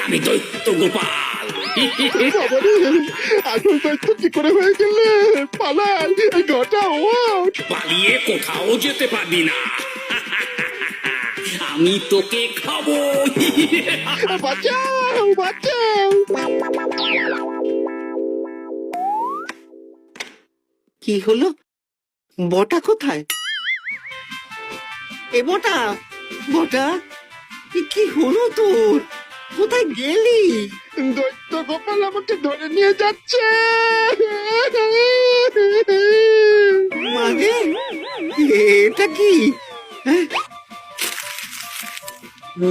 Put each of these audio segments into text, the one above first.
আমি দৈত্য গোপাল। আসল দায়িত্ব কি করে হয়ে গেলে? পালাই, ঘটা ওঠ। পালিয়ে কোথাও যেতে পারবি না। আমি তোকে খাবো। বাঁচাও, বাঁচাও। কি হলো? বটা কোথায়? এ বটা, বটা, কি হলো তোর? কোথায় গেলি? দৈত্য গোপাল আমাকে ধরে নিয়ে যাচ্ছে। মানে এটা কি? হ্যাঁ?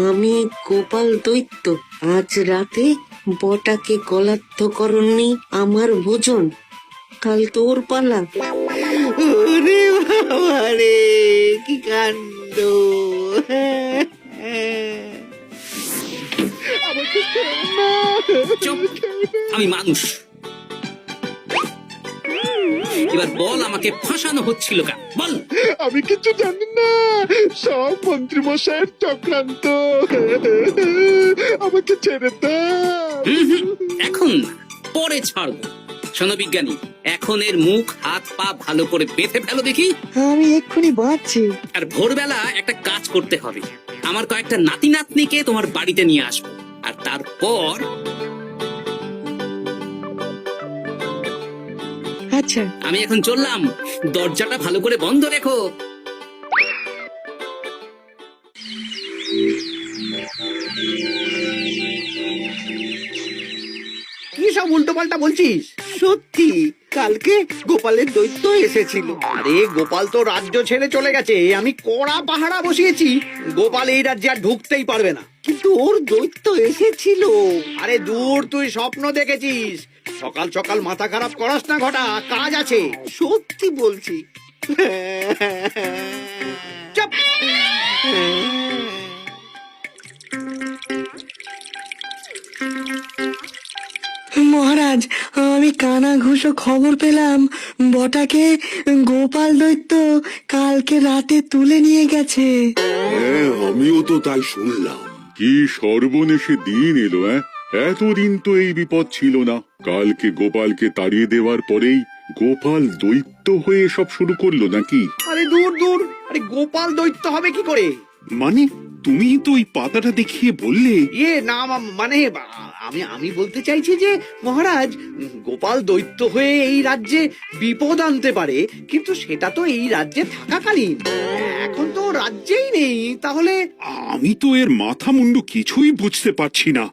আমি গোপাল দৈত্য। আজ রাতে বটাকে গলার্ধকরণী আমার ভোজন। কাল তোর পালা। ওরে বাবা রে, কি কাণ্ড! আমাকে ছেড়ে না। চুপ, আমি মানুষ। এবার বল, আমাকে ফাঁসানো হচ্ছিল কেন? বল। আমি কিছু জানি না, সব মন্ত্রী মশাইয়ের চক্রান্ত। আমাকে ছেড়ে দাও। এখন না, পরে ছাড়বো। শোনো বিজ্ঞানী, এখন এর মুখ হাত পা ভালো করে বেঁধে ফেলো দেখি। আমি এক্ষুনি বাঁচছি। আর ভোরবেলা একটা কাজ করতে হবে। আমার কয়েকটা নাতি নাতনিকে তোমার বাড়িতে নিয়ে আসবো, আর তারপর আচ্ছা, আমি এখন চললাম। দরজাটা ভালো করে বন্ধ রেখো। কি সব উল্টো পাল্টা বলছিস? সত্যি কালকে গোপালের দৈত্য এসেছিল। আরে গোপাল তো রাজ্য ছেড়ে চলে গেছে, আমি কড়া পাহারা বসিয়েছি। গোপাল এই রাজ্যে আর ঢুকতেই পারবে না। কিন্তু ওর দৈত্য এসেছিল। আরে দূর, তুই স্বপ্ন দেখেছিস। সকাল সকাল মাথা খারাপ করাস না ঘটা, কাজ আছে। সত্যি বলছি। চুপ। মহারাজ, আমি কানা ঘুষো খবর পেলাম বটাকে গোপাল দৈত্য কালকে রাতে তুলে নিয়ে গেছে। হ্যাঁ, আমিও তো তাই শুনলাম। কি সর্বনেশে দিন এলো! এতদিন তো এই বিপদ ছিল না। কালকে গোপালকে তাড়িয়ে দেওয়ার পরেই গোপাল দৈত্য হয়ে সব শুরু করলো নাকি? আরে দূর দূর, আরে গোপাল দৈত্য হবে কি করে? মানে তুমি তো ওই পাতাটা দেখিয়ে বললে। না মানে আমি বলতে চাইছি যে মহারাজ, গোপাল দৈত্য হয়ে এই রাজ্যে বিপদ আনতে পারে, কিন্তু সেটা তো এই রাজ্যে থাকাকালীন। এখন তো রাজ্যেই নেই, তাহলে আমি তো এর মাথা মুন্ডু কিছুই বুঝতে পারছি না।